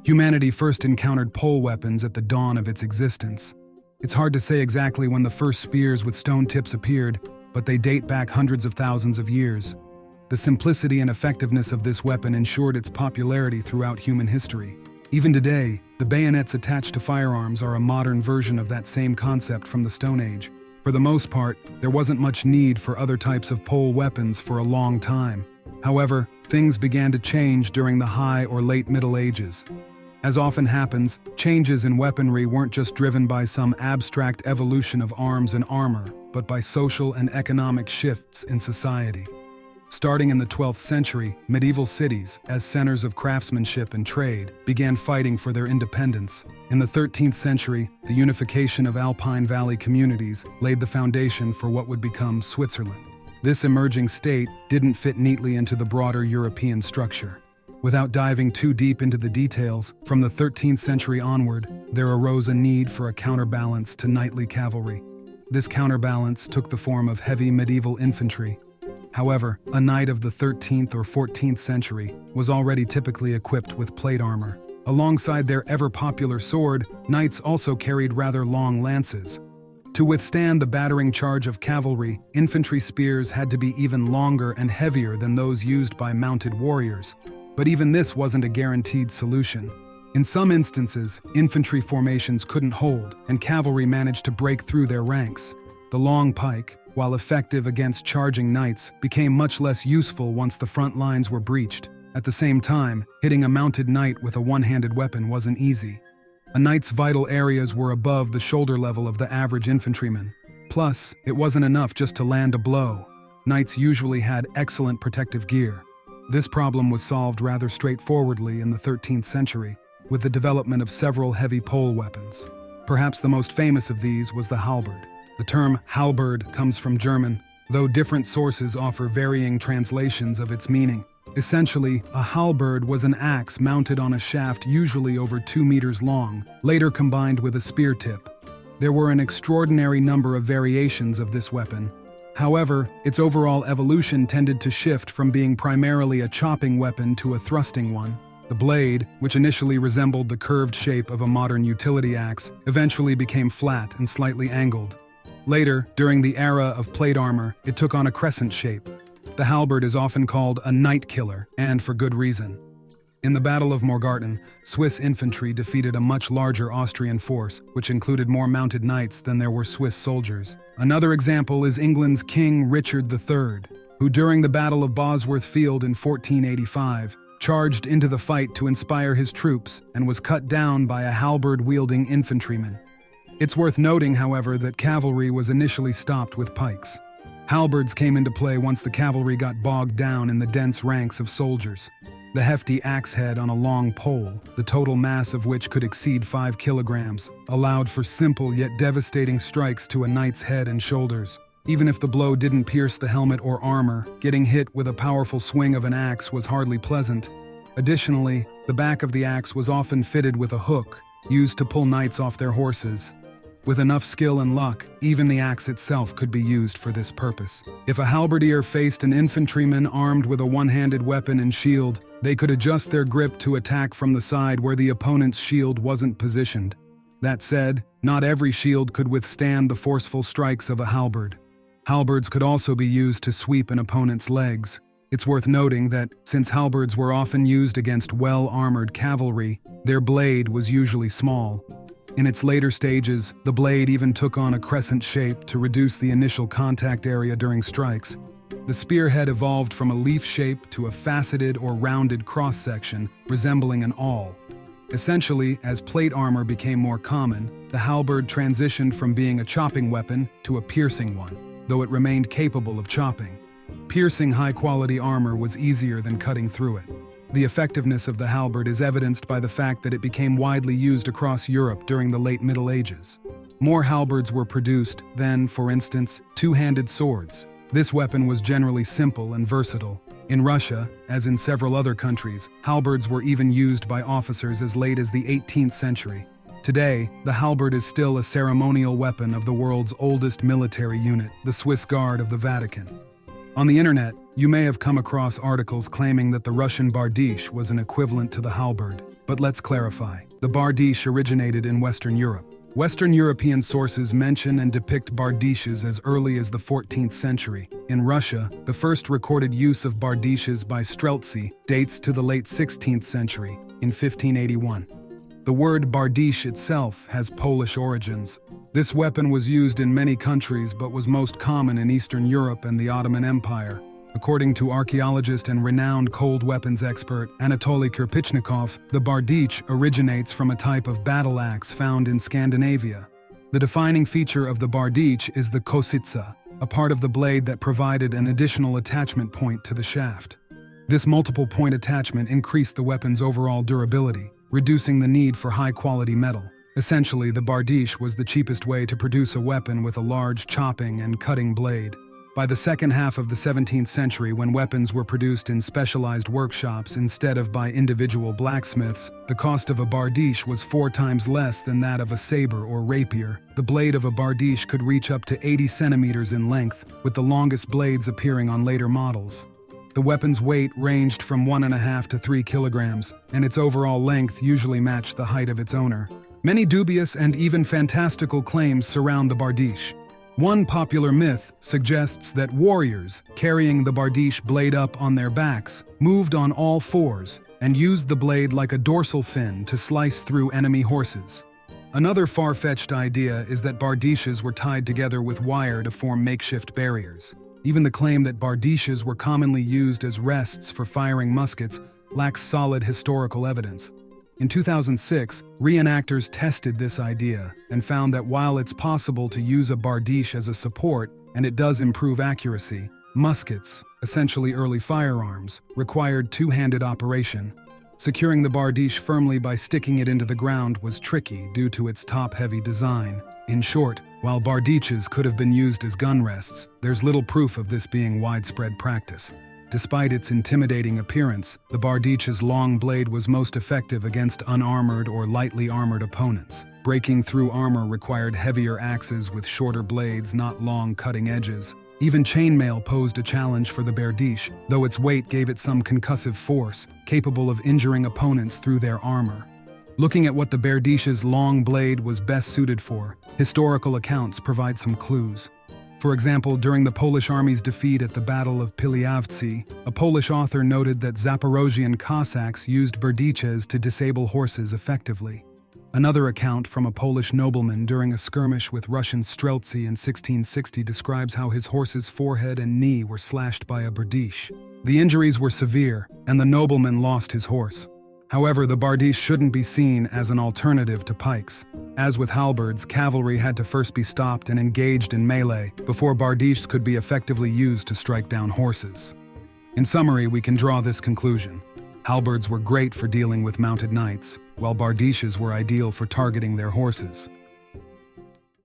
Humanity first encountered pole weapons at the dawn of its existence. It's hard to say exactly when the first spears with stone tips appeared, but they date back hundreds of thousands of years. The simplicity and effectiveness of this weapon ensured its popularity throughout human history. Even today, the bayonets attached to firearms are a modern version of that same concept from the Stone Age. For the most part, there wasn't much need for other types of pole weapons for a long time. However, things began to change during the High or Late Middle Ages. As often happens, changes in weaponry weren't just driven by some abstract evolution of arms and armor, but by social and economic shifts in society. Starting in the 12th century, medieval cities, as centers of craftsmanship and trade, began fighting for their independence. In the 13th century, the unification of Alpine Valley communities laid the foundation for what would become Switzerland. This emerging state didn't fit neatly into the broader European structure. Without diving too deep into the details, from the 13th century onward, there arose a need for a counterbalance to knightly cavalry. This counterbalance took the form of heavy medieval infantry. However, a knight of the 13th or 14th century was already typically equipped with plate armor. Alongside their ever-popular sword, knights also carried rather long lances. To withstand the battering charge of cavalry, infantry spears had to be even longer and heavier than those used by mounted warriors. But even this wasn't a guaranteed solution. In some instances, infantry formations couldn't hold, and cavalry managed to break through their ranks. The long pike, while effective against charging knights, became much less useful once the front lines were breached. At the same time, hitting a mounted knight with a one-handed weapon wasn't easy. A knight's vital areas were above the shoulder level of the average infantryman. Plus, it wasn't enough just to land a blow. Knights usually had excellent protective gear. This problem was solved rather straightforwardly in the 13th century, with the development of several heavy pole weapons. Perhaps the most famous of these was the halberd. The term Halberd comes from German, though different sources offer varying translations of its meaning. Essentially, a halberd was an axe mounted on a shaft usually over 2 meters long, later combined with a spear tip. There were an extraordinary number of variations of this weapon. However, its overall evolution tended to shift from being primarily a chopping weapon to a thrusting one. The blade, which initially resembled the curved shape of a modern utility axe, eventually became flat and slightly angled. Later, during the era of plate armor, it took on a crescent shape. The halberd is often called a night killer, and for good reason. In the Battle of Morgarten, Swiss infantry defeated a much larger Austrian force, which included more mounted knights than there were Swiss soldiers. Another example is England's King Richard III, who during the Battle of Bosworth Field in 1485, charged into the fight to inspire his troops and was cut down by a halberd-wielding infantryman. It's worth noting, however, that cavalry was initially stopped with pikes. Halberds came into play once the cavalry got bogged down in the dense ranks of soldiers. The hefty axe head on a long pole, the total mass of which could exceed 5 kilograms, allowed for simple yet devastating strikes to a knight's head and shoulders. Even if the blow didn't pierce the helmet or armor, getting hit with a powerful swing of an axe was hardly pleasant. Additionally, the back of the axe was often fitted with a hook, used to pull knights off their horses. With enough skill and luck, even the axe itself could be used for this purpose. If a halberdier faced an infantryman armed with a one-handed weapon and shield, they could adjust their grip to attack from the side where the opponent's shield wasn't positioned. That said, not every shield could withstand the forceful strikes of a halberd. Halberds could also be used to sweep an opponent's legs. It's worth noting that, since halberds were often used against well-armored cavalry, their blade was usually small. In its later stages, the blade even took on a crescent shape to reduce the initial contact area during strikes. The spearhead evolved from a leaf shape to a faceted or rounded cross-section, resembling an awl. Essentially, as plate armor became more common, the halberd transitioned from being a chopping weapon to a piercing one, though it remained capable of chopping. Piercing high-quality armor was easier than cutting through it. The effectiveness of the halberd is evidenced by the fact that it became widely used across Europe during the late Middle Ages. More halberds were produced than, for instance, two-handed swords. This weapon was generally simple and versatile. In Russia, as in several other countries, halberds were even used by officers as late as the 18th century. Today, the halberd is still a ceremonial weapon of the world's oldest military unit, the Swiss Guard of the Vatican. On the internet, You may have come across articles claiming that the Russian bardish was an equivalent to the halberd, but let's clarify. The bardish originated in Western Europe. Western European sources mention and depict bardishes as early as the 14th century. In Russia, the first recorded use of bardishes by Streltsy dates to the late 16th century, in 1581. The word bardish itself has Polish origins. This weapon was used in many countries but was most common in Eastern Europe and the Ottoman Empire. According to archaeologist and renowned cold weapons expert Anatoly Kirpichnikov, the bardish originates from a type of battle axe found in Scandinavia. The defining feature of the bardish is the kositsa, a part of the blade that provided an additional attachment point to the shaft. This multiple point attachment increased the weapon's overall durability, reducing the need for high-quality metal. Essentially, the bardish was the cheapest way to produce a weapon with a large chopping and cutting blade. By the second half of the 17th century, when weapons were produced in specialized workshops instead of by individual blacksmiths, the cost of a bardish was 4 times less than that of a saber or rapier. The blade of a bardish could reach up to 80 centimeters in length, with the longest blades appearing on later models. The weapon's weight ranged from 1.5 to 3 kilograms, and its overall length usually matched the height of its owner. Many dubious and even fantastical claims surround the bardish. One popular myth suggests that warriors, carrying the bardish blade up on their backs, moved on all fours and used the blade like a dorsal fin to slice through enemy horses. Another far-fetched idea is that bardishes were tied together with wire to form makeshift barriers. Even the claim that bardishes were commonly used as rests for firing muskets lacks solid historical evidence. In 2006, reenactors tested this idea and found that while it's possible to use a bardish as a support, and it does improve accuracy, muskets, essentially early firearms, required two-handed operation. Securing the bardish firmly by sticking it into the ground was tricky due to its top-heavy design. In short, while bardishes could have been used as gun rests, there's little proof of this being widespread practice. Despite its intimidating appearance, the bardish's long blade was most effective against unarmored or lightly armored opponents. Breaking through armor required heavier axes with shorter blades, not long cutting edges. Even chainmail posed a challenge for the bardish, though its weight gave it some concussive force, capable of injuring opponents through their armor. Looking at what the bardish's long blade was best suited for, historical accounts provide some clues. For example, during the Polish army's defeat at the Battle of Pileavci, a Polish author noted that Zaporozhian Cossacks used bardishes to disable horses effectively. Another account from a Polish nobleman during a skirmish with Russian Streltsy in 1660 describes how his horse's forehead and knee were slashed by a bardish. The injuries were severe, and the nobleman lost his horse. However, the bardish shouldn't be seen as an alternative to pikes. As with halberds, cavalry had to first be stopped and engaged in melee before bardishs could be effectively used to strike down horses. In summary, we can draw this conclusion. Halberds were great for dealing with mounted knights, while bardishes were ideal for targeting their horses.